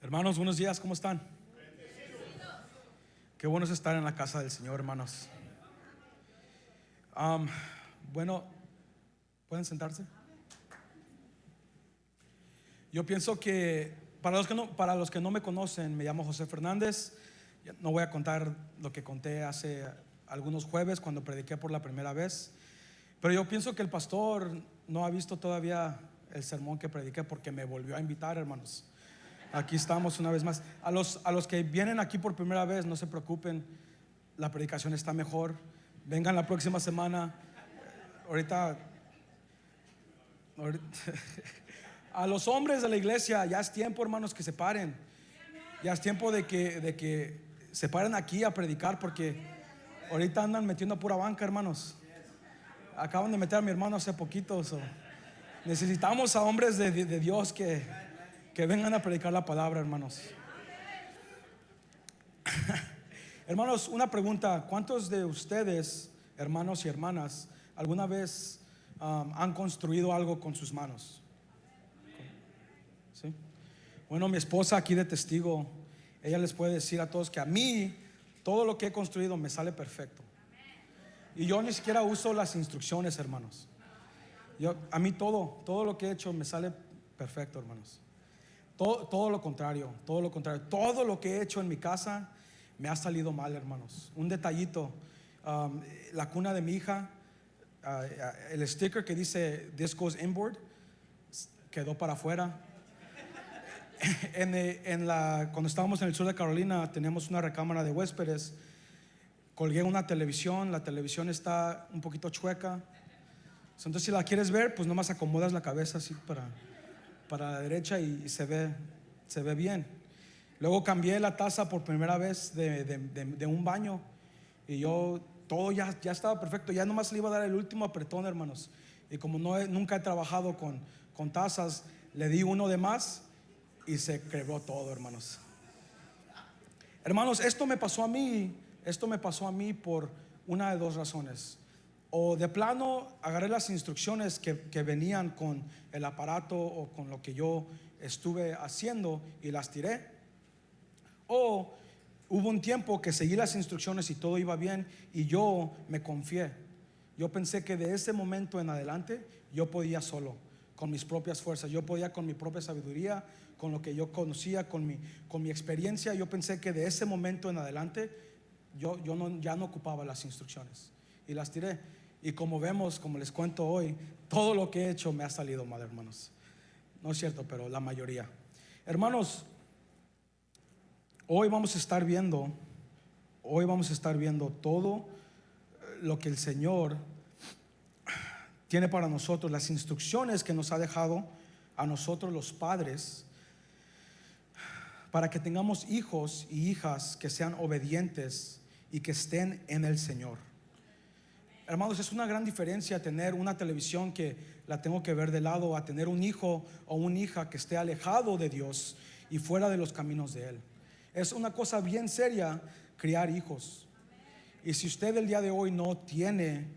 Hermanos, buenos días, ¿cómo están? Qué bueno es estar en la casa del Señor, hermanos. Bueno, ¿pueden sentarse? Yo pienso que para los que no me conocen, me llamo José Fernández. No voy a contar lo que conté hace algunos jueves cuando prediqué por la primera vez, pero yo pienso que el pastor no ha visto todavía el sermón que prediqué porque me volvió a invitar, hermanos. Aquí estamos una vez más. A los que vienen aquí por primera vez, no se preocupen, la predicación está mejor. Vengan la próxima semana. Ahorita a los hombres de la iglesia, ya es tiempo, hermanos, que se paren. Ya es tiempo de que se paren aquí a predicar, porque ahorita andan metiendo a pura banca, hermanos. Acaban de meter a mi hermano hace poquito. Necesitamos a hombres de Dios que vengan a predicar la palabra, hermanos. Hermanos, una pregunta: ¿cuántos de ustedes, hermanos y hermanas, alguna vez han construido algo con sus manos? ¿Sí? Bueno, mi esposa aquí de testigo, ella les puede decir a todos que a mí todo lo que he construido me sale perfecto. Y yo ni siquiera uso las instrucciones, hermanos. A mí todo lo que he hecho me sale perfecto, hermanos. Todo lo contrario. Todo lo que he hecho en mi casa me ha salido mal, hermanos. Un detallito: la cuna de mi hija, el sticker que dice "This goes inboard" quedó para afuera. Cuando estábamos en el sur de Carolina, teníamos una recámara de huéspedes. Colgué una televisión, la televisión está un poquito chueca. Entonces, si la quieres ver, pues nomás acomodas la cabeza así para la derecha y se ve bien. Luego cambié la taza por primera vez de un baño, y todo ya estaba perfecto. Ya nomás le iba a dar el último apretón, hermanos. Y como nunca he trabajado con tazas, le di uno de más y se quebró todo, hermanos. Hermanos, esto me pasó a mí por una de dos razones. O de plano agarré las instrucciones que venían con el aparato o con lo que yo estuve haciendo y las tiré. O hubo un tiempo que seguí las instrucciones y todo iba bien y yo me confié. Yo pensé que de ese momento en adelante yo podía solo, con mis propias fuerzas. Yo podía con mi propia sabiduría, con lo que yo conocía, con mi experiencia. Yo pensé que de ese momento en adelante yo ya no ocupaba las instrucciones y las tiré. Y como vemos, como les cuento hoy, todo lo que he hecho me ha salido mal, hermanos. No es cierto, pero la mayoría. Hermanos, hoy vamos a estar viendo todo lo que el Señor tiene para nosotros, las instrucciones que nos ha dejado a nosotros los padres, para que tengamos hijos y hijas que sean obedientes y que estén en el Señor. Hermanos, es una gran diferencia tener una televisión que la tengo que ver de lado, a tener un hijo o una hija que esté alejado de Dios y fuera de los caminos de Él. Es una cosa bien seria criar hijos. Y si usted el día de hoy no tiene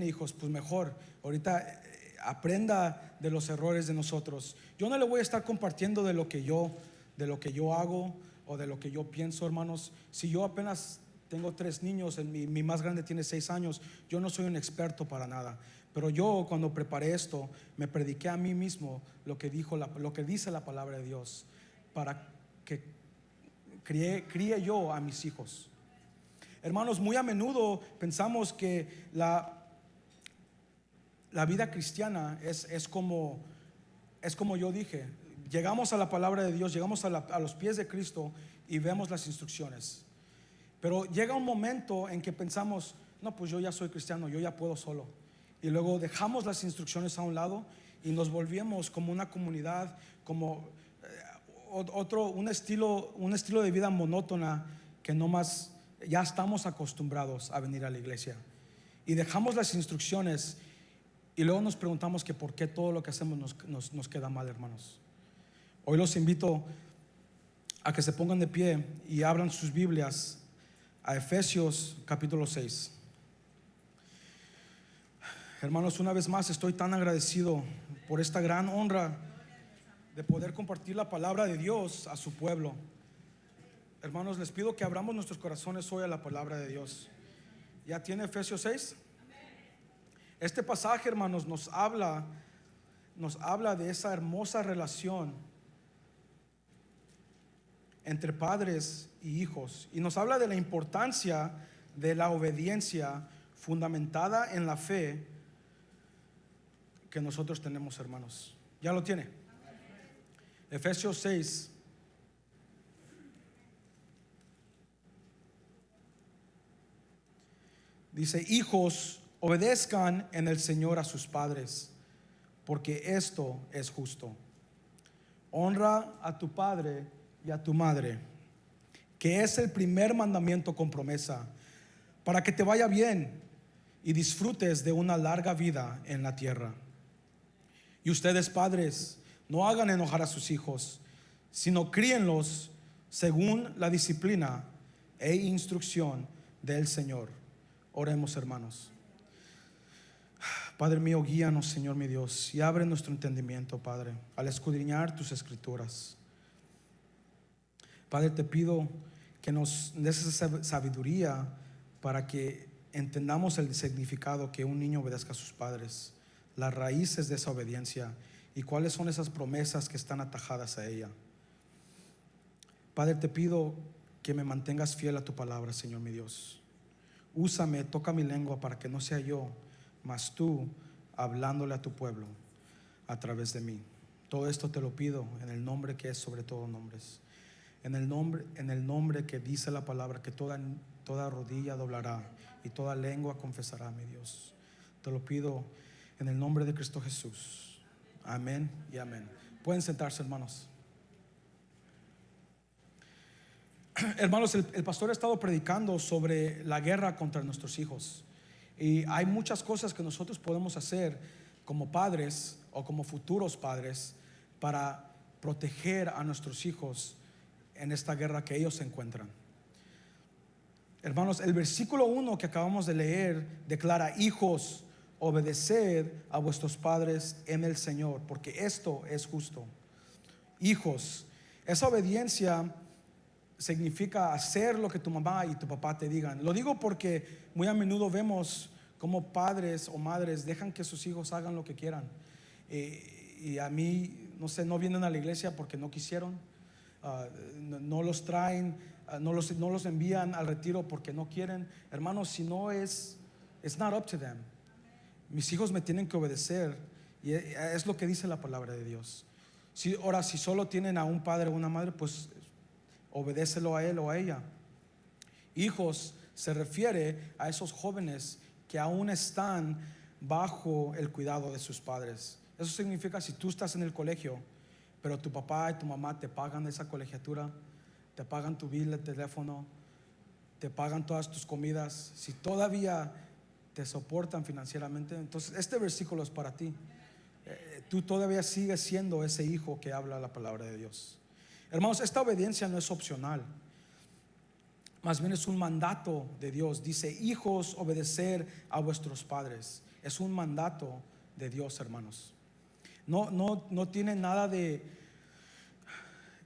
hijos, pues mejor ahorita aprenda de los errores de nosotros. Yo no le voy a estar compartiendo de lo que yo hago o de lo que yo pienso, hermanos. Si yo apenas tengo 3 niños, mi más grande tiene 6 años, yo no soy un experto para nada. Pero yo, cuando preparé esto, me prediqué a mí mismo lo que dice la palabra de Dios, para que críe yo a mis hijos. Hermanos, muy a menudo pensamos que la vida cristiana es como yo dije. Llegamos a la palabra de Dios, llegamos a los pies de Cristo y vemos las instrucciones. Pero llega un momento en que pensamos: no, pues yo ya soy cristiano, yo ya puedo solo. Y luego dejamos las instrucciones a un lado y nos volvemos como una comunidad, como un estilo de vida monótona, que no más ya estamos acostumbrados a venir a la iglesia. Y dejamos las instrucciones y luego nos preguntamos que por qué todo lo que hacemos nos queda mal, hermanos. Hoy los invito a que se pongan de pie y abran sus Biblias a Efesios capítulo 6. Hermanos, una vez más estoy tan agradecido por esta gran honra de poder compartir la palabra de Dios a su pueblo. Hermanos, les pido que abramos nuestros corazones hoy a la palabra de Dios. ¿Ya tiene Efesios 6? Este pasaje, hermanos, nos habla de esa hermosa relación entre padres y hijos, y nos habla de la importancia de la obediencia fundamentada en la fe que nosotros tenemos, hermanos. ¿Ya lo tiene? Efesios 6. Dice: hijos, obedezcan en el Señor a sus padres, porque esto es justo. Honra a tu padre y a tu madre, que es el primer mandamiento con promesa, para que te vaya bien y disfrutes de una larga vida en la tierra. Y ustedes, padres, no hagan enojar a sus hijos, sino críenlos según la disciplina e instrucción del Señor. Oremos, hermanos. Padre mío, guíanos, Señor mi Dios, y abre nuestro entendimiento, Padre, al escudriñar tus escrituras. Padre, te pido que nos des esa sabiduría para que entendamos el significado que un niño obedezca a sus padres, las raíces de esa obediencia y cuáles son esas promesas que están atajadas a ella. Padre, te pido que me mantengas fiel a tu palabra, Señor mi Dios. Úsame, toca mi lengua para que no sea yo, mas tú hablándole a tu pueblo a través de mí. Todo esto te lo pido en el nombre que es sobre todo nombres, en el nombre que dice la palabra que toda rodilla doblará y toda lengua confesará, mi Dios. Te lo pido en el nombre de Cristo Jesús. Amén y amén. Pueden sentarse, hermanos. Hermanos, el pastor ha estado predicando sobre la guerra contra nuestros hijos, y hay muchas cosas que nosotros podemos hacer como padres o como futuros padres para proteger a nuestros hijos en esta guerra que ellos se encuentran. Hermanos, el versículo 1 que acabamos de leer declara: hijos, obedeced a vuestros padres en el Señor, porque esto es justo. Hijos, esa obediencia significa hacer lo que tu mamá y tu papá te digan. Lo digo porque muy a menudo vemos como padres o madres dejan que sus hijos hagan lo que quieran, y a mí, no sé, no vienen a la iglesia porque no quisieron, no los traen, no los envían al retiro porque no quieren. Hermanos, si no es, it's not up to them. Mis hijos me tienen que obedecer, y es lo que dice la palabra de Dios. Ahora, si solo tienen a un padre o una madre, pues obedécelo a él o a ella. Hijos se refiere a esos jóvenes que aún están bajo el cuidado de sus padres. Eso significa, si tú estás en el colegio, pero tu papá y tu mamá te pagan esa colegiatura, te pagan tu bill de teléfono, te pagan todas tus comidas, si todavía te soportan financieramente, entonces este versículo es para ti. Tú todavía sigues siendo ese hijo que habla la palabra de Dios. Hermanos, esta obediencia no es opcional, más bien es un mandato de Dios. Dice: hijos, obedecer a vuestros padres. Es un mandato de Dios, hermanos. No tiene nada de,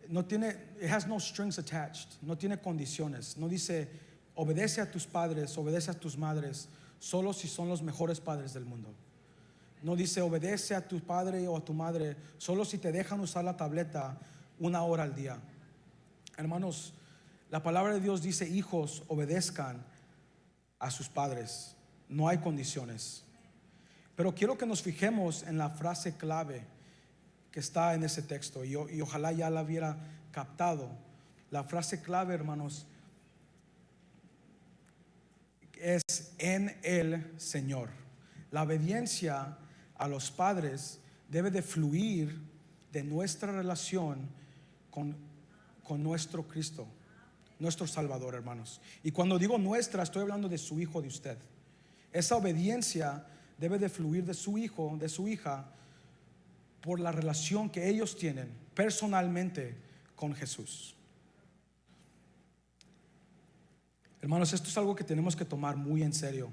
it has no strings attached. No tiene condiciones. No dice: obedece a tus padres, obedece a tus madres, solo si son los mejores padres del mundo. No dice: obedece a tu padre o a tu madre solo si te dejan usar la tableta 1 hora al día. Hermanos, la palabra de Dios dice: hijos, obedezcan a sus padres. No hay condiciones. Pero quiero que nos fijemos en la frase clave que está en ese texto, y ojalá ya la hubiera captado. La frase clave, hermanos, es en el Señor. La obediencia a los padres debe de fluir de nuestra relación con nuestro Cristo, nuestro Salvador, hermanos. Y cuando digo nuestra, estoy hablando de su hijo, de usted. Esa obediencia debe de fluir de su hijo, de su hija, por la relación que ellos tienen personalmente con Jesús. Hermanos, esto es algo que tenemos que tomar muy en serio.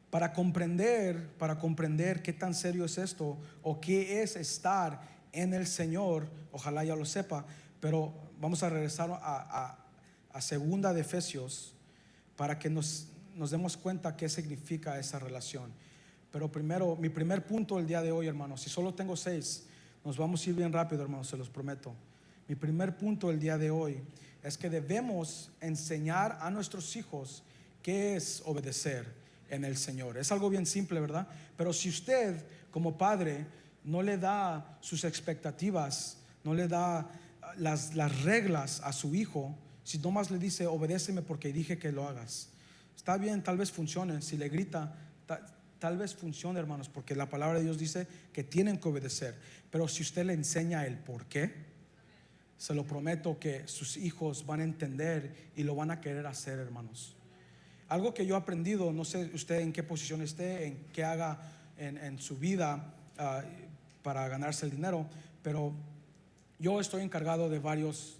Para comprender qué tan serio es esto, o qué es estar en el Señor, ojalá ya lo sepa, pero vamos a regresar a segunda de Efesios para que nos demos cuenta qué significa esa relación. Pero primero, mi primer punto el día de hoy, hermanos, si solo tengo 6, nos vamos a ir bien rápido, hermanos, se los prometo. Mi primer punto el día de hoy es que debemos enseñar a nuestros hijos qué es obedecer en el Señor. Es algo bien simple, ¿verdad? Pero si usted como padre no le da sus expectativas, no le da las reglas a su hijo, si nomás le dice obedéceme porque dije que lo hagas, está bien, tal vez funcione. Si le grita, tal vez funcione, hermanos, porque la palabra de Dios dice que tienen que obedecer. Pero si usted le enseña el por qué, se lo prometo que sus hijos van a entender y lo van a querer hacer, hermanos. Algo que yo he aprendido, no sé usted en qué posición esté, en qué haga en su vida para ganarse el dinero, pero yo estoy encargado de varios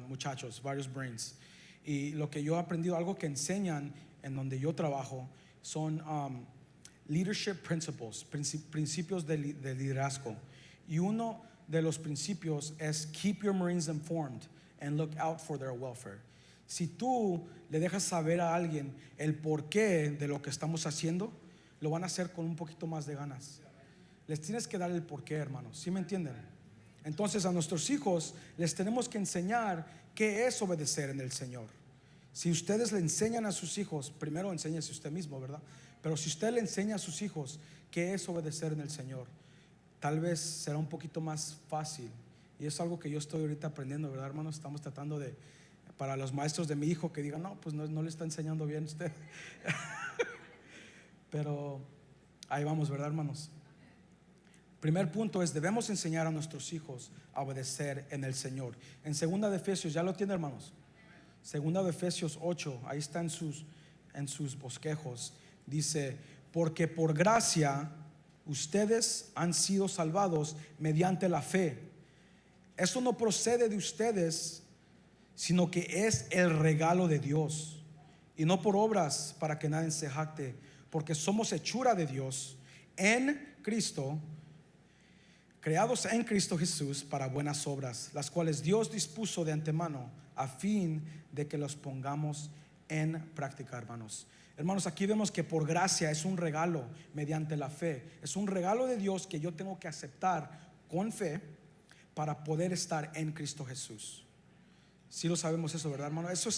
muchachos, varios brains. Y lo que yo he aprendido, algo que enseñan en donde yo trabajo, son leadership principles, principios de liderazgo. Y uno de los principios es keep your Marines informed and look out for their welfare. Si tú le dejas saber a alguien el porqué de lo que estamos haciendo, lo van a hacer con un poquito más de ganas. Les tienes que dar el porqué, hermanos, ¿sí me entienden? Entonces a nuestros hijos les tenemos que enseñar qué es obedecer en el Señor. Si ustedes le enseñan a sus hijos, primero enséñese usted mismo, ¿verdad? Pero si usted le enseña a sus hijos qué es obedecer en el Señor, tal vez será un poquito más fácil. Y es algo que yo estoy ahorita aprendiendo, ¿verdad, hermanos? Estamos tratando de, para los maestros de mi hijo que digan, no, pues no le está enseñando bien usted. Pero ahí vamos, ¿verdad, hermanos? Primer punto es, debemos enseñar a nuestros hijos a obedecer en el Señor. En segunda de Efesios, ¿ya lo tiene, hermanos? Segunda de Efesios 8, ahí está en sus bosquejos. Dice, porque por gracia ustedes han sido salvados mediante la fe. Esto no procede de ustedes, sino que es el regalo de Dios, y no por obras para que nadie se jacte, porque somos hechura de Dios en Cristo, creados en Cristo Jesús para buenas obras, las cuales Dios dispuso de antemano a fin de que los pongamos en práctica, hermanos. Hermanos, aquí vemos que por gracia es un regalo mediante la fe. Es un regalo de Dios que yo tengo que aceptar con fe para poder estar en Cristo Jesús. Si lo sabemos eso, ¿verdad, hermano? Eso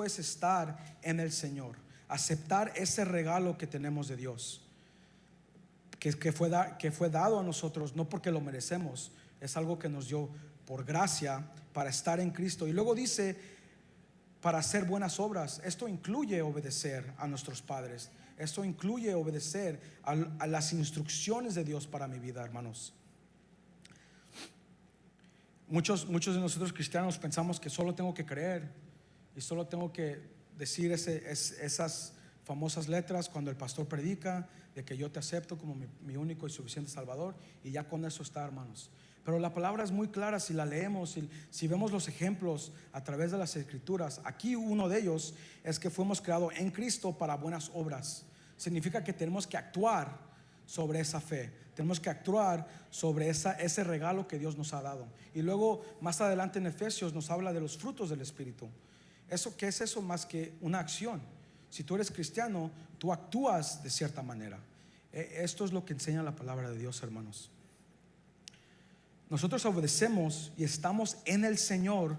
es estar en el Señor. Aceptar ese regalo que tenemos de Dios, que fue dado a nosotros, no porque lo merecemos. Es algo que nos dio por gracia para estar en Cristo. Y luego dice, para hacer buenas obras. Esto incluye obedecer a nuestros padres. Esto incluye obedecer a las instrucciones de Dios para mi vida, hermanos. Muchos de nosotros cristianos pensamos que solo tengo que creer y solo tengo que decir esas famosas letras cuando el pastor predica de que yo te acepto como mi único y suficiente Salvador, y ya con eso está, hermanos. Pero la palabra es muy clara si la leemos, si vemos los ejemplos a través de las Escrituras. Aquí uno de ellos es que fuimos creados en Cristo para buenas obras. Significa que tenemos que actuar sobre esa fe, tenemos que actuar sobre ese regalo que Dios nos ha dado. Y luego más adelante en Efesios nos habla de los frutos del Espíritu. ¿Qué es eso más que una acción? Si tú eres cristiano, tú actúas de cierta manera. Esto es lo que enseña la palabra de Dios, hermanos. Nosotros obedecemos y estamos en el Señor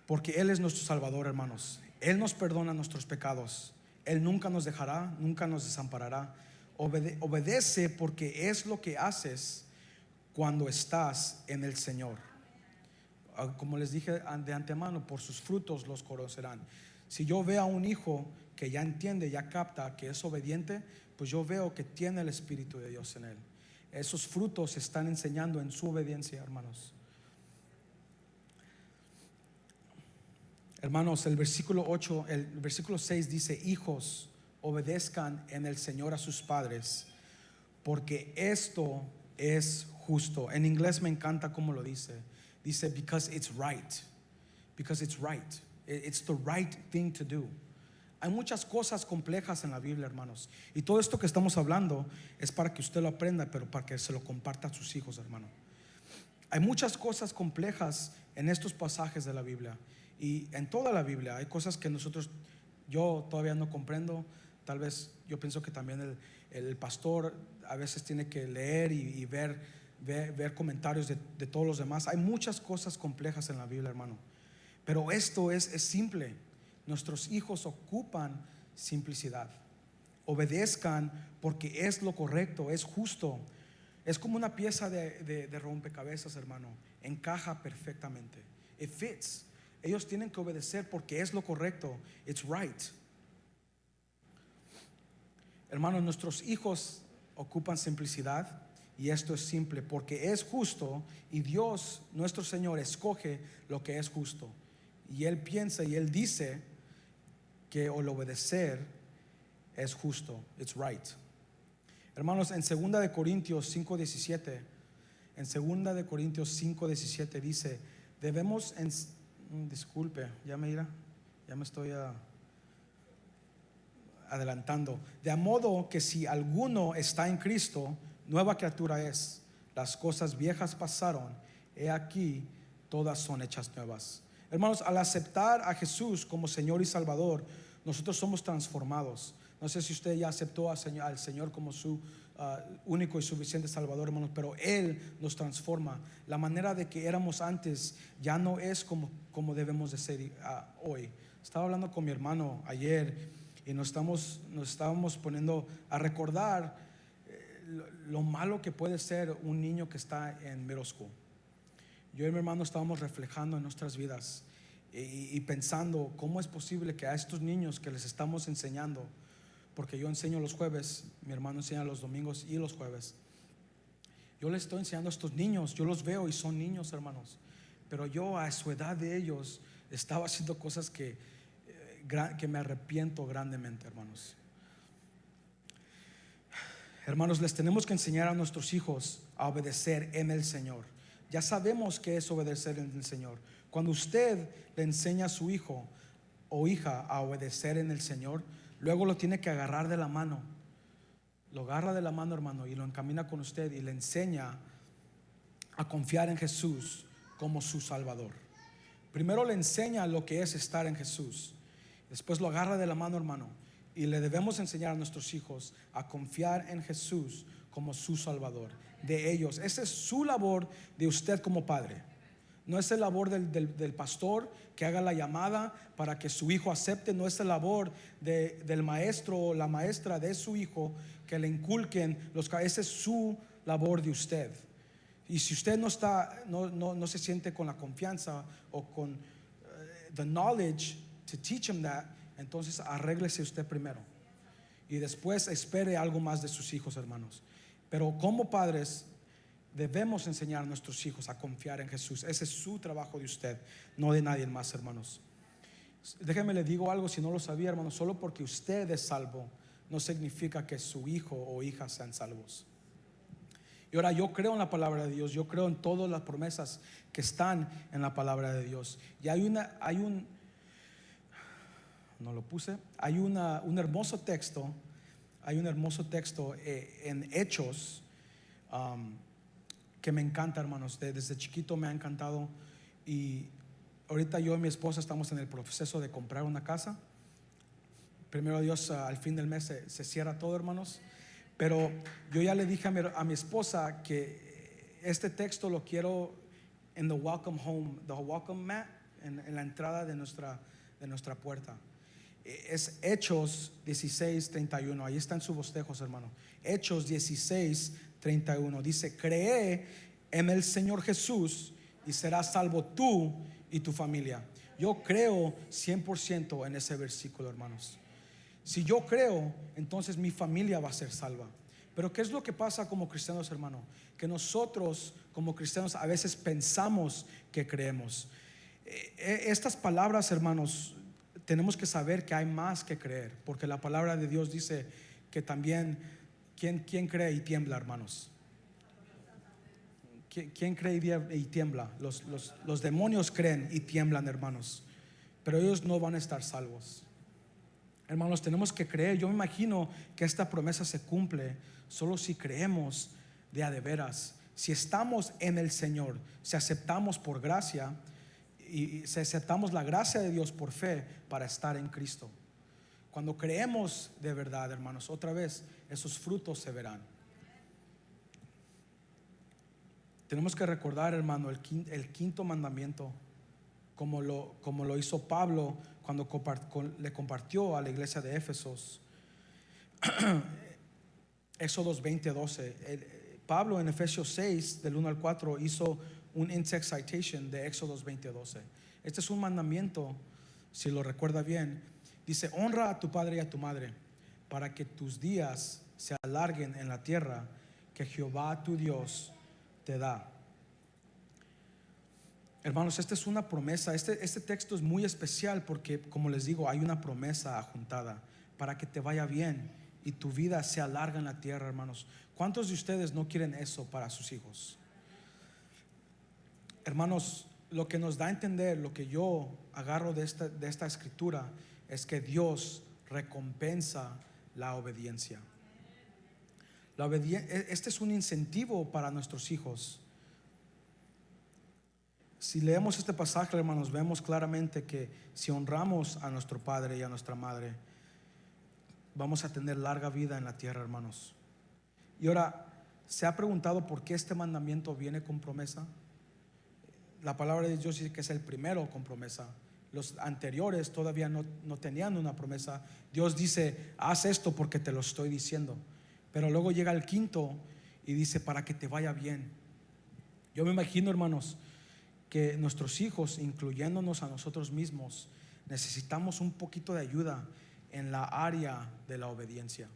porque Él es nuestro Salvador, hermanos. Él nos perdona nuestros pecados. Él nunca nos dejará, nunca nos desamparará. Obedece porque es lo que haces cuando estás en el Señor. Como les dije de antemano, por sus frutos los conocerán. Si yo veo a un hijo que ya entiende, ya capta, que es obediente, pues yo veo que tiene el Espíritu de Dios en él. Esos frutos se están enseñando en su obediencia, hermanos. Hermanos, el versículo 6 dice: hijos, obedezcan en el Señor a sus padres, porque esto es justo. En inglés me encanta cómo lo dice. Dice, because it's right. Because it's right. It's the right thing to do. Hay muchas cosas complejas en la Biblia, hermanos. Y todo esto que estamos hablando es para que usted lo aprenda, pero para que se lo comparta a sus hijos, hermano. Hay muchas cosas complejas en estos pasajes de la Biblia. Y en toda la Biblia hay cosas que yo todavía no comprendo. Tal vez yo pienso que también el pastor a veces tiene que leer y ver comentarios de todos los demás. Hay muchas cosas complejas en la Biblia, hermano. Pero esto es simple. Nuestros hijos ocupan simplicidad. Obedezcan porque es lo correcto, es justo. Es como una pieza de rompecabezas, hermano. Encaja perfectamente. It fits. Ellos tienen que obedecer porque es lo correcto. It's right. Hermano, nuestros hijos ocupan simplicidad. Y esto es simple porque es justo. Y Dios, nuestro Señor, escoge lo que es justo. Y Él piensa y Él dice que el obedecer es justo. It's right. Hermanos, en 2 de Corintios 5:17, en 2 de Corintios 5:17 dice, debemos disculpe, ya me estoy adelantando. De modo que si alguno está en Cristo, nueva criatura es. Las cosas viejas pasaron, he aquí todas son hechas nuevas. Hermanos, al aceptar a Jesús como Señor y Salvador, nosotros somos transformados. No sé si usted ya aceptó al Señor como su único y suficiente Salvador, hermanos, pero Él nos transforma. La manera de que éramos antes ya no es como debemos de ser hoy. Estaba hablando con mi hermano ayer y nos estábamos poniendo a recordar lo malo que puede ser un niño que está en middle school. Yo y mi hermano estábamos reflejando en nuestras vidas y pensando cómo es posible que a estos niños que les estamos enseñando, porque yo enseño los jueves, mi hermano enseña los domingos y los jueves, yo les estoy enseñando a estos niños, yo los veo y son niños, hermanos, pero yo a su edad de ellos estaba haciendo cosas que me arrepiento grandemente, hermanos. Hermanos, les tenemos que enseñar a nuestros hijos a obedecer en el Señor. Ya sabemos qué es obedecer en el Señor. Cuando usted le enseña a su hijo o hija a obedecer en el Señor, luego lo tiene que agarrar de la mano. Lo agarra de la mano, hermano, y lo encamina con usted y le enseña a confiar en Jesús como su Salvador. Primero le enseña lo que es estar en Jesús. Después lo agarra de la mano, hermano, y le debemos enseñar a nuestros hijos a confiar en Jesús como su Salvador. De ellos, esa es su labor de usted como padre. No es la labor del pastor que haga la llamada para que su hijo acepte. No es la labor del maestro o la maestra de su hijo que le inculquen esa es su labor de usted. Y si usted no se siente con la confianza o con the knowledge to teach him that, entonces arréglese usted primero y después espere algo más de sus hijos, hermanos. Pero como padres debemos enseñar a nuestros hijos a confiar en Jesús. Ese es su trabajo de usted, no de nadie más, hermanos. Déjeme le digo algo, si no lo sabía, hermanos, solo porque usted es salvo no significa que su hijo o hija sean salvos. Y ahora yo creo en la palabra de Dios, yo creo en todas las promesas que están en la palabra de Dios. Y hay un hermoso texto, en Hechos que me encanta, hermanos. Desde chiquito me ha encantado. Y ahorita yo y mi esposa estamos en el proceso de comprar una casa. Primero Dios, al fin del mes se cierra todo, hermanos. Pero yo ya le dije a mi esposa que este texto lo quiero en the welcome home, the welcome mat, en la entrada de nuestra puerta. Es Hechos 16:31. Ahí están sus bosquejos, hermano. Hechos 16:31 dice: cree en el Señor Jesús y serás salvo tú y tu familia. Yo creo 100% en ese versículo, hermanos. Si yo creo, entonces mi familia va a ser salva. Pero ¿qué es lo que pasa como cristianos, hermano? Que nosotros como cristianos a veces pensamos que creemos. Estas palabras, hermanos, tenemos que saber que hay más que creer, porque la palabra de Dios dice que también ¿quién cree y tiembla, hermanos? ¿Quién cree y tiembla? Los demonios creen y tiemblan, hermanos, pero ellos no van a estar salvos. Hermanos, tenemos que creer. Yo me imagino que esta promesa se cumple solo si creemos de veras. Si estamos en el Señor, si aceptamos por gracia y si aceptamos la gracia de Dios por fe para estar en Cristo. Cuando creemos de verdad, hermanos, otra vez esos frutos se verán. Tenemos que recordar, hermano, el quinto mandamiento, como lo hizo Pablo cuando le compartió a la iglesia de Éfesos. Éxodos 20:12. Pablo en Efesios 6 del 1 al 4 hizo un in-text citation de Éxodos 20:12. Este es un mandamiento, si lo recuerda bien. Dice: honra a tu padre y a tu madre, para que tus días se alarguen en la tierra que Jehová tu Dios te da. Hermanos, esta es una promesa. Este texto es muy especial porque, como les digo, hay una promesa adjuntada para que te vaya bien y tu vida se alarga en la tierra, hermanos. ¿Cuántos de ustedes no quieren eso para sus hijos? Hermanos, lo que nos da a entender, lo que yo agarro de esta escritura, es que Dios recompensa la obediencia. Este es un incentivo para nuestros hijos. Si leemos este pasaje, hermanos, vemos claramente que si honramos a nuestro padre y a nuestra madre, vamos a tener larga vida en la tierra, hermanos. Y ahora, ¿se ha preguntado por qué este mandamiento viene con promesa? La palabra de Dios dice que es el primero con promesa. Los anteriores todavía no tenían una promesa. Dios dice: haz esto porque te lo estoy diciendo. Pero luego llega el quinto y dice: para que te vaya bien. Yo me imagino, hermanos, que nuestros hijos, incluyéndonos a nosotros mismos, necesitamos un poquito de ayuda en la área de la obediencia.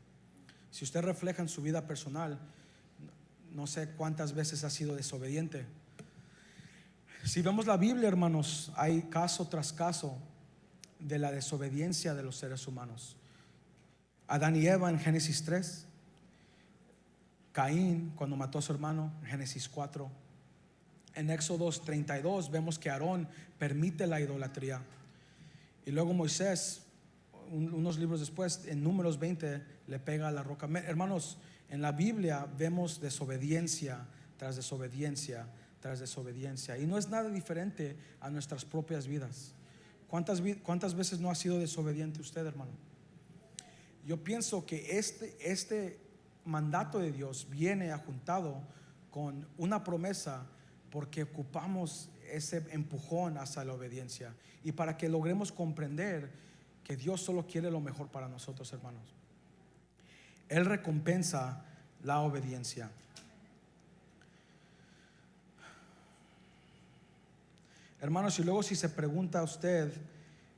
Si usted refleja en su vida personal, no sé cuántas veces ha sido desobediente. Si vemos la Biblia, hermanos, hay caso tras caso de la desobediencia de los seres humanos. Adán y Eva en Génesis 3, Caín cuando mató a su hermano en Génesis 4. En Éxodos 32 vemos que Aarón permite la idolatría. Y luego Moisés, unos libros después, en Números 20, le pega a la roca. Hermanos, en la Biblia vemos desobediencia tras desobediencia tras desobediencia. Y no es nada diferente a nuestras propias vidas. ¿Cuántas veces no ha sido desobediente usted, hermano? Yo pienso que este mandato de Dios viene adjuntado con una promesa, porque ocupamos ese empujón hacia la obediencia y para que logremos comprender que Dios solo quiere lo mejor para nosotros, hermanos. Él recompensa la obediencia. Hermanos, y luego si se pregunta a usted,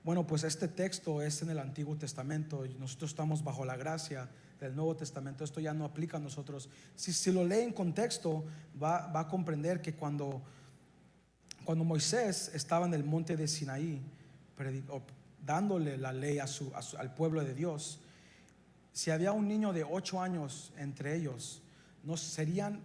bueno, pues este texto es en el Antiguo Testamento y nosotros estamos bajo la gracia del Nuevo Testamento, esto ya no aplica a nosotros. Si lo lee en contexto, va a comprender que cuando Moisés estaba en el monte de Sinaí dándole la ley al pueblo de Dios, si había un niño de 8 años entre ellos, no serían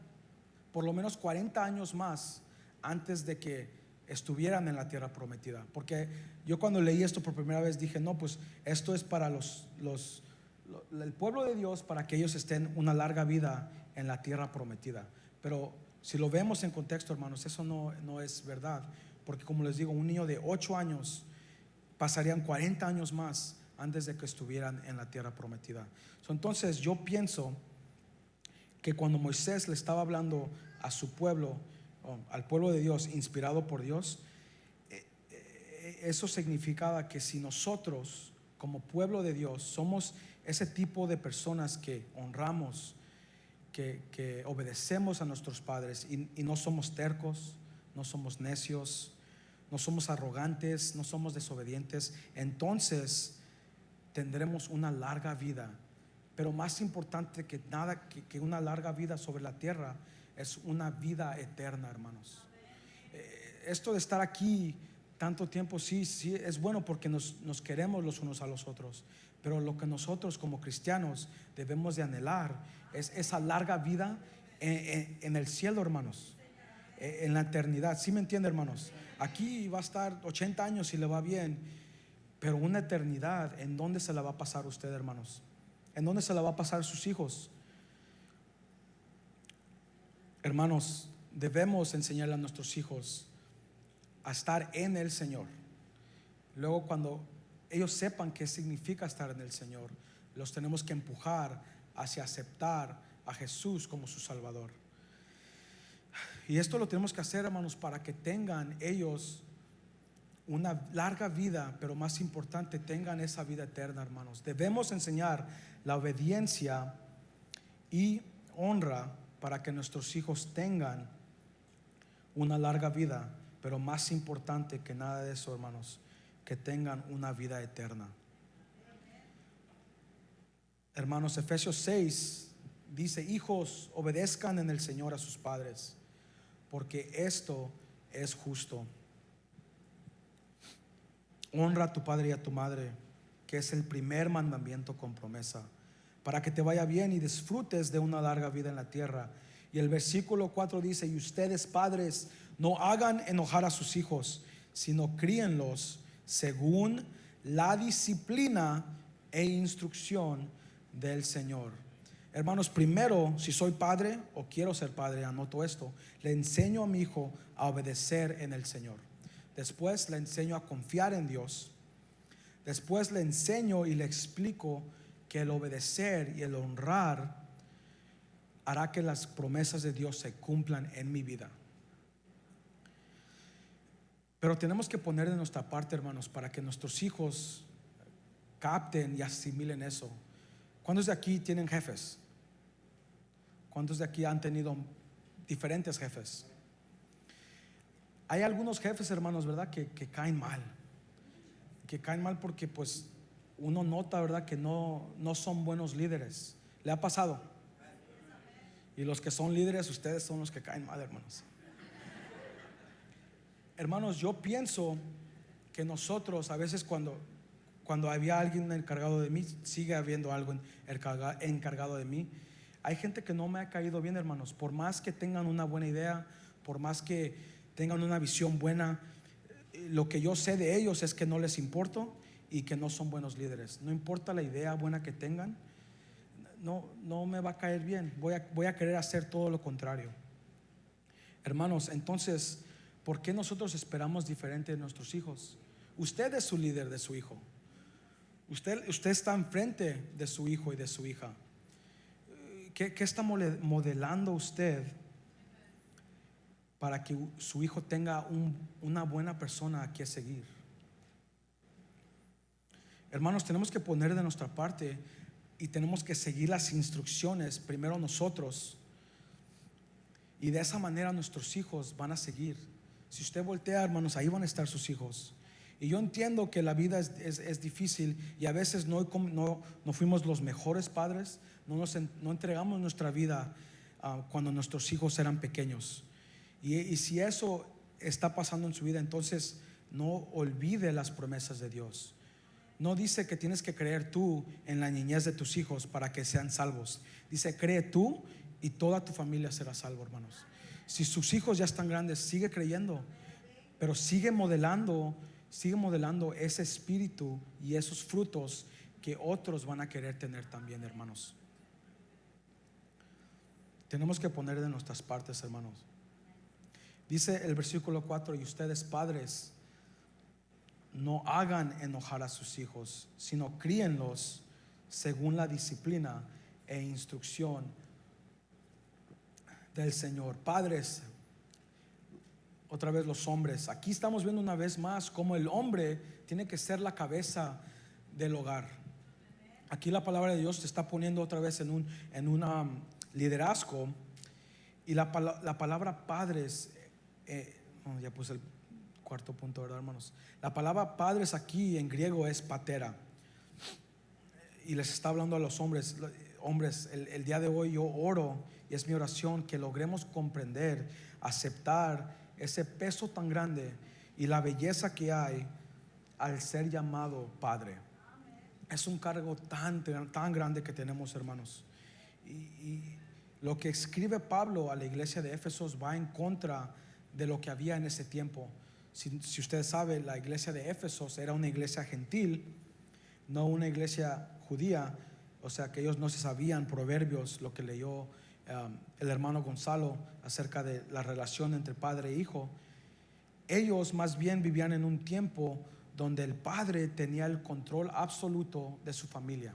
por lo menos 40 años más antes de que estuvieran en la tierra prometida. Porque yo cuando leí esto por primera vez dije: no, pues esto es para el pueblo de Dios, para que ellos estén una larga vida en la tierra prometida. Pero si lo vemos en contexto, hermanos, eso no es verdad. Porque como les digo, un niño de 8 años pasarían 40 años más antes de que estuvieran en la tierra prometida. Entonces yo pienso que cuando Moisés le estaba hablando a su pueblo, al pueblo de Dios, inspirado por Dios, eso significaba que si nosotros como pueblo de Dios somos ese tipo de personas que honramos, que obedecemos a nuestros padres y no somos tercos, no somos necios, no somos arrogantes, no somos desobedientes, entonces tendremos una larga vida. Pero más importante que nada, que una larga vida sobre la tierra, es una vida eterna, hermanos. Esto de estar aquí tanto tiempo, sí es bueno porque nos queremos los unos a los otros, pero lo que nosotros como cristianos debemos de anhelar es esa larga vida en el cielo, hermanos, en la eternidad. ¿Sí me entiende, hermanos? Aquí va a estar 80 años si le va bien, Pero una eternidad, ¿en dónde se la va a pasar usted, hermanos? ¿En dónde se la va a pasar sus hijos? Hermanos, debemos enseñarle a nuestros hijos a estar en el Señor. Luego, cuando ellos sepan qué significa estar en el Señor, los tenemos que empujar hacia aceptar a Jesús como su Salvador. Y esto lo tenemos que hacer, hermanos, para que tengan ellos una larga vida, pero más importante, tengan esa vida eterna, hermanos. Debemos enseñar la obediencia y honra para que nuestros hijos tengan una larga vida, pero más importante que nada de eso, hermanos, que tengan una vida eterna. Hermanos, Efesios 6 dice: hijos, obedezcan en el Señor a sus padres, porque esto es justo. Honra a tu padre y a tu madre, que es el primer mandamiento con promesa, para que te vaya bien y disfrutes de una larga vida en la tierra. Y el versículo 4 dice: y ustedes, padres, no hagan enojar a sus hijos, sino críenlos según la disciplina e instrucción del Señor. Hermanos, primero, si soy padre o quiero ser padre, anoto esto: le enseño a mi hijo a obedecer en el Señor. Después le enseño a confiar en Dios. Después le enseño y le explico que el obedecer y el honrar hará que las promesas de Dios se cumplan en mi vida. Pero tenemos que poner de nuestra parte, hermanos, para que nuestros hijos capten y asimilen eso. ¿Cuántos de aquí tienen jefes? ¿Cuántos de aquí han tenido diferentes jefes? Hay algunos jefes, hermanos, ¿verdad? Que caen mal. Que caen mal porque pues uno nota, ¿verdad? Que no son buenos líderes. ¿Le ha pasado? Y los que son líderes, ustedes son los que caen mal, hermanos. Hermanos, yo pienso que nosotros a veces cuando había alguien encargado de mí, sigue habiendo algo encargado de mí. Hay gente que no me ha caído bien, hermanos. Por más que tengan una buena idea, por más que tengan una visión buena, lo que yo sé de ellos es que no les importo y que no son buenos líderes. No importa la idea buena que tengan, no me va a caer bien. Voy a querer hacer todo lo contrario. Hermanos, entonces, ¿por qué nosotros esperamos diferente de nuestros hijos? Usted es su líder de su hijo. Usted está enfrente de su hijo y de su hija. ¿Qué está modelando usted para que su hijo tenga una buena persona a que seguir? Hermanos, tenemos que poner de nuestra parte y tenemos que seguir las instrucciones primero nosotros, y de esa manera nuestros hijos van a seguir. Si usted voltea, hermanos, ahí van a estar sus hijos. Y yo entiendo que la vida es difícil y a veces no fuimos los mejores padres, no entregamos nuestra vida cuando nuestros hijos eran pequeños. Y si eso está pasando en su vida, entonces no olvide las promesas de Dios. No dice que tienes que creer tú en la niñez de tus hijos para que sean salvos. Dice: cree tú y toda tu familia será salvo, hermanos. Si sus hijos ya están grandes, sigue creyendo, pero sigue modelando ese espíritu y esos frutos que otros van a querer tener también, hermanos. Tenemos que poner de nuestras partes, hermanos. Dice el versículo 4: y ustedes, padres, no hagan enojar a sus hijos, sino críenlos según la disciplina e instrucción del Señor. Padres, otra vez los hombres. Aquí estamos viendo una vez más cómo el hombre tiene que ser la cabeza del hogar. Aquí la palabra de Dios te está poniendo otra vez en un liderazgo. Y la palabra padres, ya puse el cuarto punto, ¿verdad, hermanos? La palabra padres aquí en griego es patera. Y les está hablando a los hombres. Hombres, el día de hoy yo oro, y es mi oración, que logremos comprender, aceptar ese peso tan grande y la belleza que hay al ser llamado padre. Es un cargo tan grande que tenemos, hermanos. Y lo que escribe Pablo a la iglesia de Éfeso va en contra de lo que había en ese tiempo. Si usted sabe, la iglesia de Éfesos era una iglesia gentil, no una iglesia judía. O sea que ellos no se sabían proverbios, lo que leyó el hermano Gonzalo acerca de la relación entre padre e hijo. Ellos más bien vivían en un tiempo donde el padre tenía el control absoluto de su familia.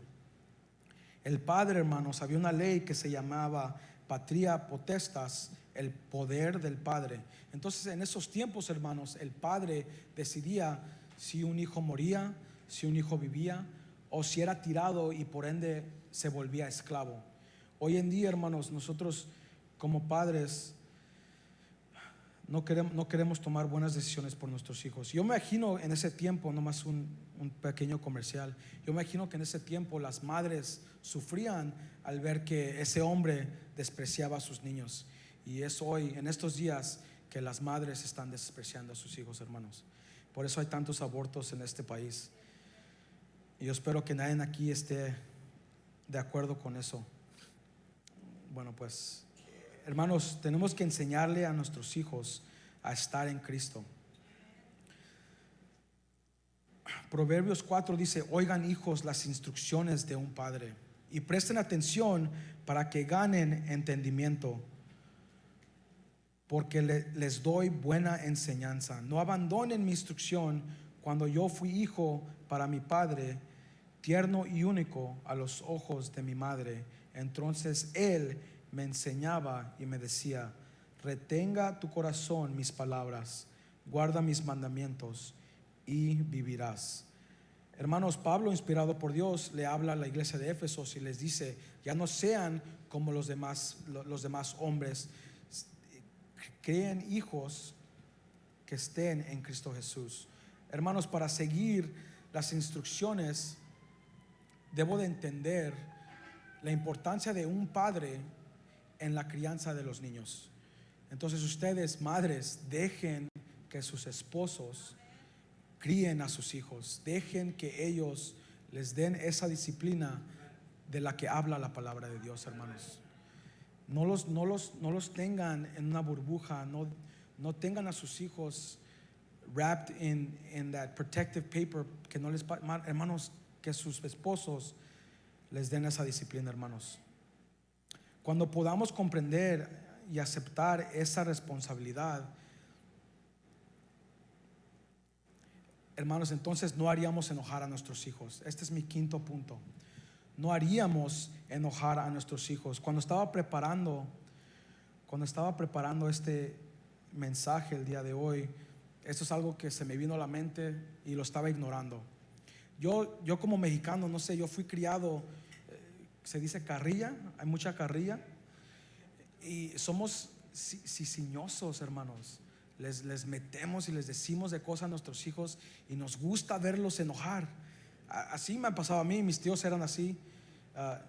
El padre, hermanos, había una ley que se llamaba patria potestas, el poder del padre. Entonces, en esos tiempos, hermanos, el padre decidía si un hijo moría, si un hijo vivía, o si era tirado y por ende se volvía esclavo. Hoy en día, hermanos, nosotros como padres no queremos tomar buenas decisiones por nuestros hijos. Yo me imagino en ese tiempo, nomás un pequeño comercial, yo me imagino que en ese tiempo las madres sufrían al ver que ese hombre despreciaba a sus niños. Y es hoy, en estos días, que las madres están despreciando a sus hijos, hermanos. Por eso hay tantos abortos en este país. Y yo espero que nadie aquí esté de acuerdo con eso. Bueno, pues, hermanos, tenemos que enseñarle a nuestros hijos a estar en Cristo. Proverbios 4 dice: oigan, hijos, las instrucciones de un padre y presten atención para que ganen entendimiento, porque les doy buena enseñanza. No abandonen mi instrucción cuando yo fui hijo para mi padre, tierno y único a los ojos de mi madre. Entonces él me enseñaba y me decía: retenga tu corazón mis palabras, guarda mis mandamientos y vivirás. Hermanos, Pablo, inspirado por Dios, le habla a la iglesia de Éfesos y les dice: ya no sean como los demás hombres, creen hijos que estén en Cristo Jesús. Hermanos, para seguir las instrucciones debo de entender la importancia de un padre en la crianza de los niños. Entonces ustedes, madres, dejen que sus esposos críen a sus hijos, dejen que ellos les den esa disciplina de la que habla la palabra de Dios, hermanos. No los tengan en una burbuja, no tengan a sus hijos wrapped in that protective paper, que no les, hermanos, que sus esposos les den esa disciplina, hermanos. Cuando podamos comprender y aceptar esa responsabilidad, hermanos, entonces no haríamos enojar a nuestros hijos. Este es mi quinto punto. No haríamos enojar a nuestros hijos. Cuando estaba preparando este mensaje el día de hoy, esto es algo que se me vino a la mente y lo estaba ignorando. Yo como mexicano, no sé, yo fui criado, se dice carrilla, hay mucha carrilla, y somos cizañosos, hermanos. Les metemos y les decimos de cosas a nuestros hijos y nos gusta verlos enojar. Así me ha pasado a mí, mis tíos eran así,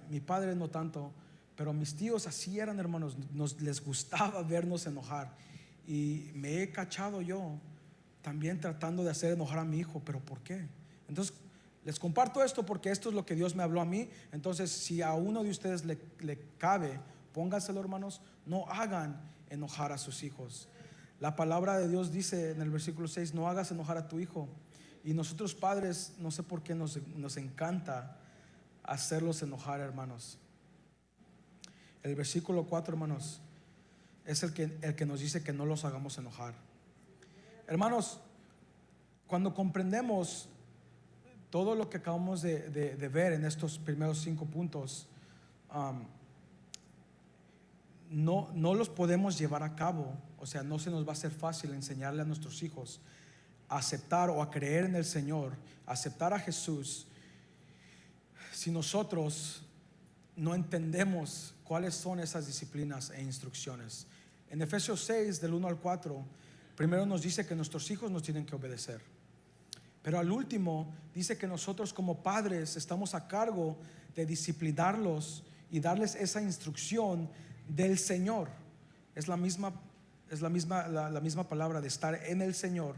mi padre no tanto, pero mis tíos así eran, hermanos. Les gustaba vernos enojar, y me he cachado yo también tratando de hacer enojar a mi hijo. ¿Pero por qué? Entonces les comparto esto porque esto es lo que Dios me habló a mí. Entonces, si a uno de ustedes le cabe, póngaselo, hermanos. No hagan enojar a sus hijos. La palabra de Dios dice en el versículo 6: no hagas enojar a tu hijo. Y nosotros padres, no sé por qué nos encanta hacerlos enojar, hermanos. El versículo 4, hermanos, es el que nos dice que no los hagamos enojar. Hermanos, cuando comprendemos todo lo que acabamos de ver en estos primeros 5 puntos, no los podemos llevar a cabo. O sea, no se nos va a hacer fácil enseñarle a nuestros hijos a aceptar o a creer en el Señor, a aceptar a Jesús, si nosotros no entendemos cuáles son esas disciplinas e instrucciones. En Efesios 6, del 1 al 4, primero nos dice que nuestros hijos nos tienen que obedecer, pero al último dice que nosotros como padres estamos a cargo de disciplinarlos y darles esa instrucción del Señor. Es la misma palabra de estar en el Señor.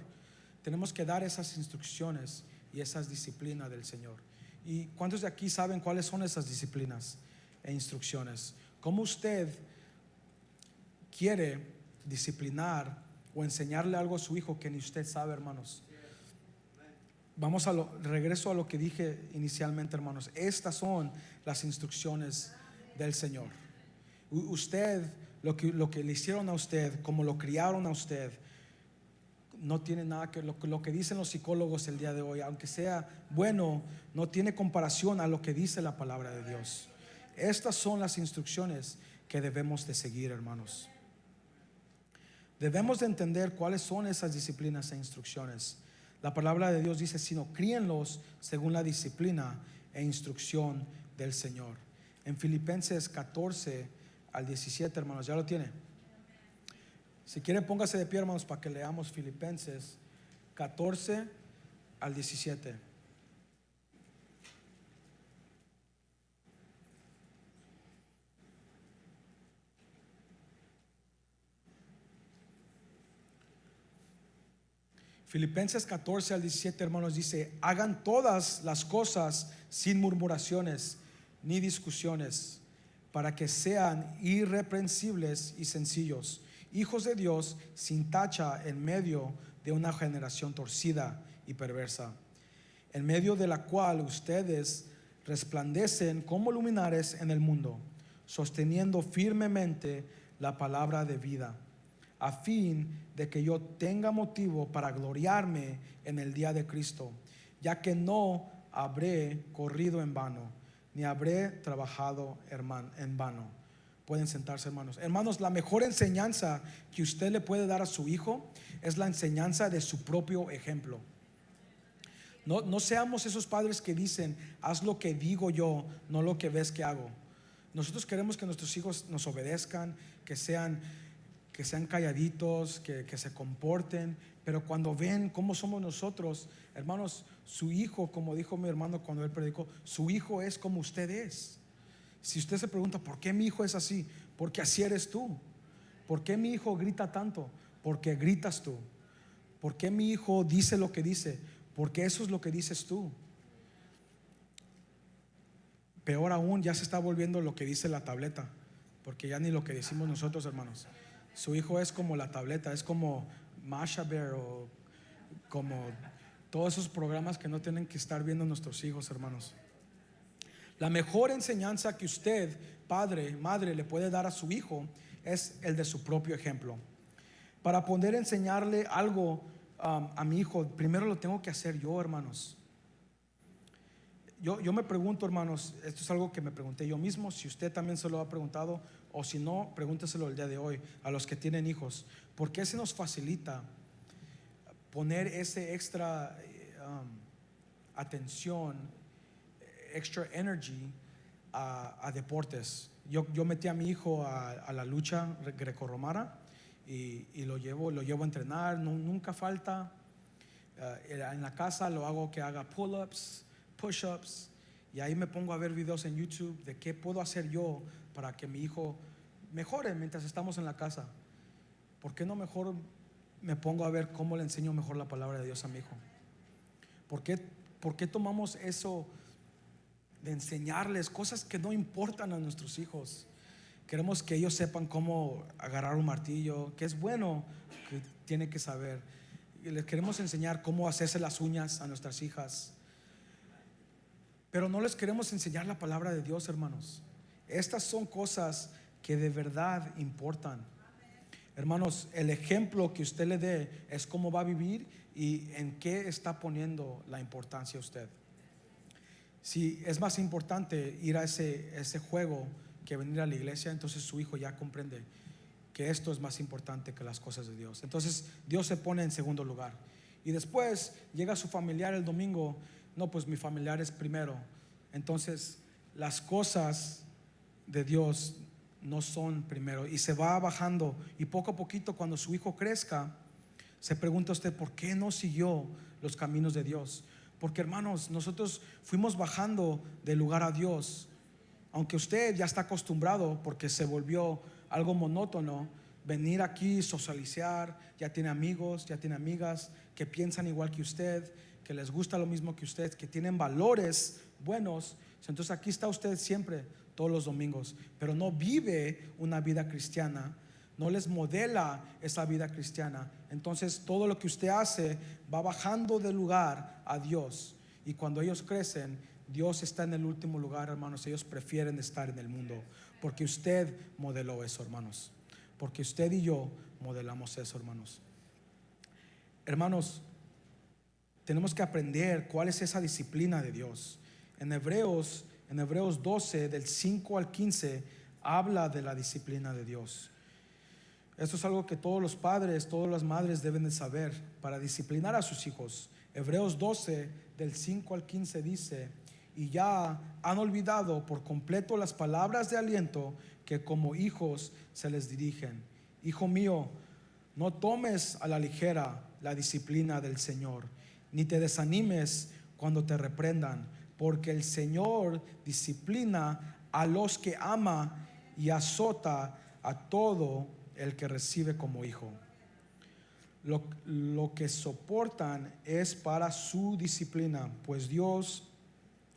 Tenemos que dar esas instrucciones y esas disciplinas del Señor. ¿Y cuántos de aquí saben cuáles son esas disciplinas e instrucciones? ¿Cómo usted quiere disciplinar o enseñarle algo a su hijo que ni usted sabe, hermanos. Regreso a lo que dije inicialmente, hermanos. Estas son las instrucciones del Señor. Usted, lo que le hicieron a usted, como lo criaron a usted, no tiene nada que lo que dicen los psicólogos el día de hoy, aunque sea bueno, no tiene comparación a lo que dice la palabra de Dios. Estas son las instrucciones que debemos de seguir, hermanos. Debemos de entender cuáles son esas disciplinas e instrucciones. La palabra de Dios dice: sino críenlos según la disciplina e instrucción del Señor. En Filipenses 14 al 17, hermanos, ¿ya lo tiene? Si quiere, póngase de pie, hermanos, para que leamos Filipenses 14 al 17. Filipenses 14 al 17, hermanos, dice: hagan todas las cosas sin murmuraciones ni discusiones, para que sean irreprensibles y sencillos, hijos de Dios sin tacha en medio de una generación torcida y perversa, en medio de la cual ustedes resplandecen como luminares en el mundo, sosteniendo firmemente la palabra de vida, a fin de que yo tenga motivo para gloriarme en el día de Cristo, ya que no habré corrido en vano, ni habré trabajado en vano. Pueden sentarse, hermanos. Hermanos, la mejor enseñanza que usted le puede dar a su hijo es la enseñanza de su propio ejemplo. No seamos esos padres que dicen: haz lo que digo yo, no lo que ves que hago. Nosotros queremos que nuestros hijos nos obedezcan, que sean calladitos, que se comporten. Pero cuando ven cómo somos nosotros, hermanos, su hijo, como dijo mi hermano cuando él predicó, su hijo es como usted es. Si usted se pregunta: ¿por qué mi hijo es así? Porque así eres tú. ¿Por qué mi hijo grita tanto? Porque gritas tú. ¿Por qué mi hijo dice lo que dice? Porque eso es lo que dices tú. Peor aún, ya se está volviendo lo que dice la tableta, porque ya ni lo que decimos nosotros, hermanos. Su hijo es como la tableta, es como Masha Bear, o como todos esos programas que no tienen que estar viendo nuestros hijos, hermanos. La mejor enseñanza que usted, padre, madre, le puede dar a su hijo es el de su propio ejemplo. Para poder enseñarle algo a mi hijo, primero lo tengo que hacer yo, hermanos. Yo me pregunto, hermanos, esto es algo que me pregunté yo mismo. Si usted también se lo ha preguntado, o si no, pregúnteselo el día de hoy a los que tienen hijos. ¿Por qué se nos facilita poner ese extra atención, extra energy a deportes? Yo metí a mi hijo a la lucha grecorromana y lo llevo a entrenar. Nunca falta. En la casa lo hago que haga pull-ups, push-ups, y ahí me pongo a ver videos en YouTube de qué puedo hacer yo para que mi hijo mejore mientras estamos en la casa. ¿Por qué no mejor me pongo a ver cómo le enseño mejor la palabra de Dios a mi hijo? ¿Por qué tomamos eso de enseñarles cosas que no importan a nuestros hijos? Queremos que ellos sepan cómo agarrar un martillo, que es bueno, que tiene que saber. Y les queremos enseñar cómo hacerse las uñas a nuestras hijas, pero no les queremos enseñar la palabra de Dios, hermanos. Estas son cosas que de verdad importan. Hermanos, el ejemplo que usted le dé es cómo va a vivir y en qué está poniendo la importancia usted. Si es más importante ir a ese juego que venir a la iglesia, entonces su hijo ya comprende que esto es más importante que las cosas de Dios. Entonces Dios se pone en segundo lugar. Y después llega su familiar el domingo. No, pues mi familiar es primero. Entonces las cosas de Dios no son primero, y se va bajando. Y poco a poquito, cuando su hijo crezca, se pregunta usted: ¿por qué no siguió los caminos de Dios? Porque, hermanos, nosotros fuimos bajando del lugar a Dios. Aunque usted ya está acostumbrado, porque se volvió algo monótono venir aquí, socializar, ya tiene amigos, ya tiene amigas que piensan igual que usted, que les gusta lo mismo que usted, que tienen valores buenos. Entonces aquí está usted siempre, todos los domingos, pero no vive una vida cristiana, no les modela esa vida cristiana. Entonces todo lo que usted hace va bajando de lugar a Dios. Y cuando ellos crecen, Dios está en el último lugar, hermanos. Ellos prefieren estar en el mundo, porque usted modeló eso, hermanos. Porque usted y yo modelamos eso, hermanos. Hermanos, tenemos que aprender cuál es esa disciplina de Dios. En Hebreos 12, del 5 al 15, habla de la disciplina de Dios. Esto es algo que todos los padres, todas las madres deben de saber para disciplinar a sus hijos. Hebreos 12, del 5 al 15 dice: y ya han olvidado por completo las palabras de aliento que como hijos se les dirigen. Hijo mío, no tomes a la ligera la disciplina del Señor, ni te desanimes cuando te reprendan, porque el Señor disciplina a los que ama y azota a todo el que recibe como hijo. Lo que soportan es para su disciplina, pues Dios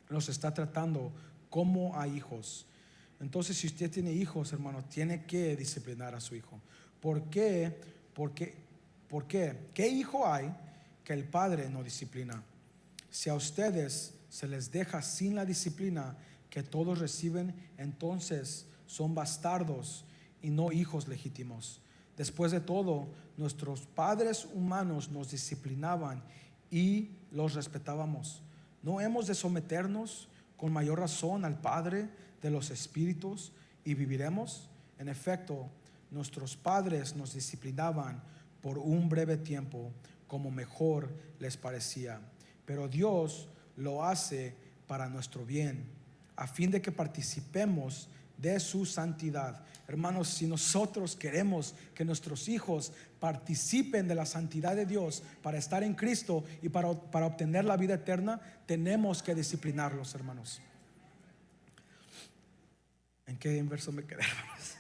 los está tratando como a hijos. Entonces, si usted tiene hijos, hermano, tiene que disciplinar a su hijo. ¿Por qué? ¿Por qué? ¿Qué hijo hay que el padre no disciplina? Si a ustedes se les deja sin la disciplina que todos reciben, entonces son bastardos y no hijos legítimos. Después de todo, nuestros padres humanos nos disciplinaban y los respetábamos. ¿No hemos de someternos con mayor razón al Padre de los espíritus y viviremos? En efecto, nuestros padres nos disciplinaban por un breve tiempo, como mejor les parecía, pero Dios lo hace para nuestro bien, a fin de que participemos de su santidad. Hermanos, si nosotros queremos que nuestros hijos participen de la santidad de Dios para estar en Cristo y para obtener la vida eterna, tenemos que disciplinarlos, hermanos. ¿En qué verso me quedé, hermanos?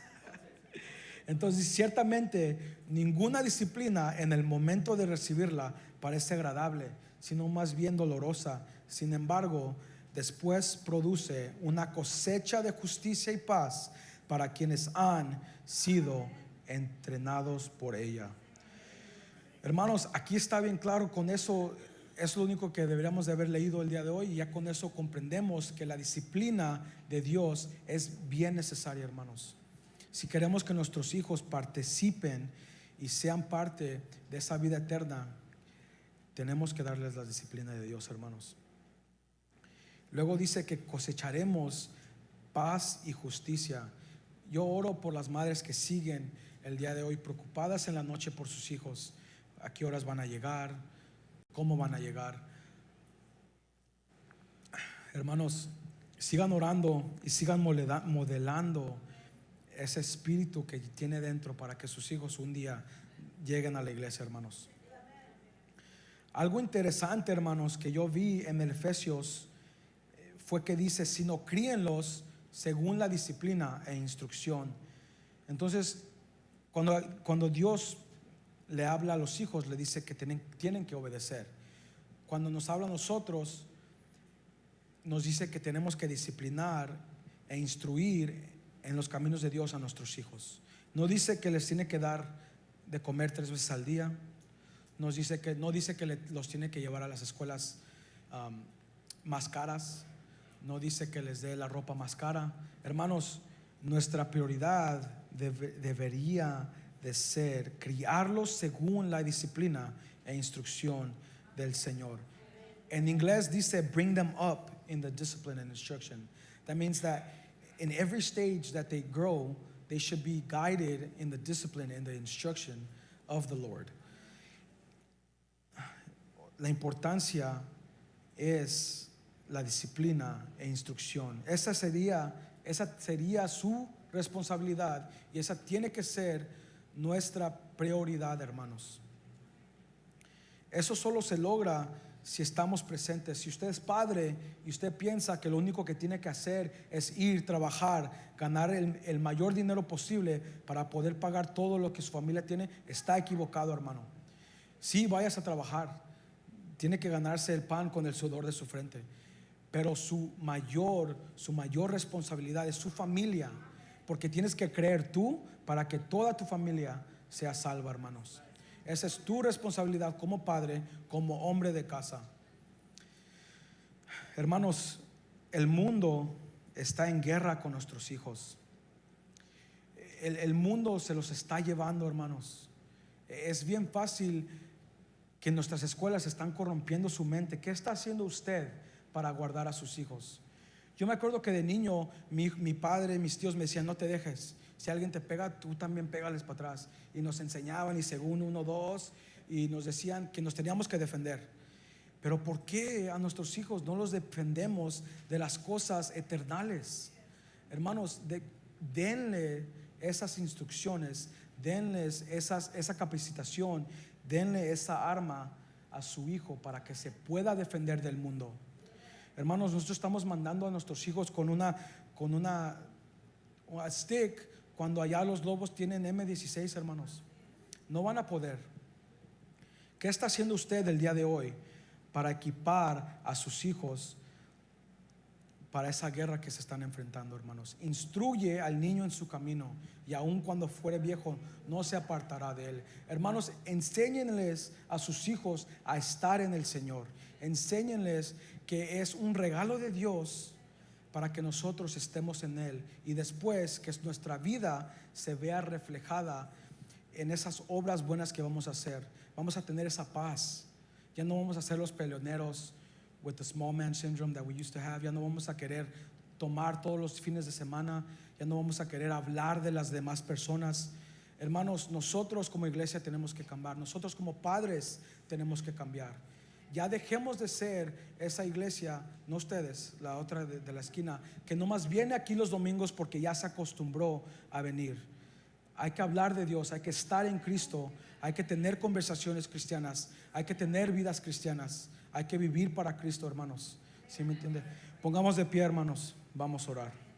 Entonces, ciertamente ninguna disciplina en el momento de recibirla parece agradable, sino más bien dolorosa. Sin embargo, después produce una cosecha de justicia y paz para quienes han sido entrenados por ella. Hermanos, aquí está bien claro. Con eso es lo único que deberíamos de haber leído el día de hoy, y ya con eso comprendemos que la disciplina de Dios es bien necesaria, hermanos. Si queremos que nuestros hijos participen y sean parte de esa vida eterna, tenemos que darles la disciplina de Dios, hermanos. Luego dice que cosecharemos paz y justicia. Yo oro por las madres que siguen el día de hoy preocupadas en la noche por sus hijos. ¿A qué horas van a llegar? ¿Cómo van a llegar? Hermanos, sigan orando y sigan modelando ese espíritu que tiene dentro para que sus hijos un día lleguen a la iglesia, hermanos. Algo interesante, hermanos, que yo vi en el Efesios fue que dice: sino críenlos según la disciplina e instrucción. Entonces, cuando Dios le habla a los hijos, le dice que tienen que obedecer. Cuando nos habla a nosotros, nos dice que tenemos que disciplinar e instruir en los caminos de Dios a nuestros hijos. No dice que les tiene que dar de comer 3 veces al día. No dice que los tiene que llevar a las escuelas más caras. No dice que les dé la ropa más cara. Hermanos, nuestra prioridad debería de ser criarlos según la disciplina e instrucción del Señor. En inglés dice bring them up in the discipline and instruction. That means that in every stage that they grow, they should be guided in the discipline and the instruction of the Lord. La importancia es la disciplina e instrucción. Esa sería su responsabilidad, y esa tiene que ser nuestra prioridad, hermanos. Eso solo se logra si estamos presentes. Si usted es padre y usted piensa que lo único que tiene que hacer es ir, trabajar, ganar el mayor dinero posible para poder pagar todo lo que su familia tiene, está equivocado, hermano. Sí, vayas a trabajar, tiene que ganarse el pan con el sudor de su frente, pero su mayor responsabilidad es su familia. porque tienes que creer tú para que toda tu familia sea salva, hermanos. Esa es tu responsabilidad como padre, como hombre de casa. Hermanos, el mundo está en guerra con nuestros hijos. El mundo se los está llevando, hermanos. Es bien fácil que nuestras escuelas están corrompiendo su mente. ¿Qué está haciendo usted para guardar a sus hijos? Yo me acuerdo que de niño mi padre, mis tíos me decían: no te dejes, si alguien te pega, tú también pégales para atrás. Y nos enseñaban, y según 1, 2, y nos decían que nos teníamos que defender. Pero ¿por qué a nuestros hijos no los defendemos de las cosas eternales? Hermanos, denle esas instrucciones, denles esa capacitación, denle esa arma a su hijo para que se pueda defender del mundo. Hermanos, nosotros estamos mandando a nuestros hijos con una stick, cuando allá los lobos tienen M16, hermanos. No van a poder. ¿Qué está haciendo usted el día de hoy para equipar a sus hijos para esa guerra que se están enfrentando, hermanos? Instruye al niño en su camino, y aun cuando fuere viejo no se apartará de él. Hermanos, enséñenles a sus hijos a estar en el Señor. Enséñenles que es un regalo de Dios para que nosotros estemos en Él, y después que nuestra vida se vea reflejada en esas obras buenas que vamos a hacer. Vamos a tener esa paz. Ya no vamos a ser los peleoneros with the small man syndrome that we used to have. Ya no vamos a querer tomar todos los fines de semana. Ya no vamos a querer hablar de las demás personas. Hermanos, nosotros como iglesia tenemos que cambiar. Nosotros como padres tenemos que cambiar. Ya dejemos de ser esa iglesia, no ustedes, la otra de la esquina, que nomás viene aquí los domingos porque ya se acostumbró a venir. Hay que hablar de Dios, hay que estar en Cristo, hay que tener conversaciones cristianas, hay que tener vidas cristianas, hay que vivir para Cristo, hermanos. ¿Sí me entiende? Pongamos de pie, hermanos, vamos a orar.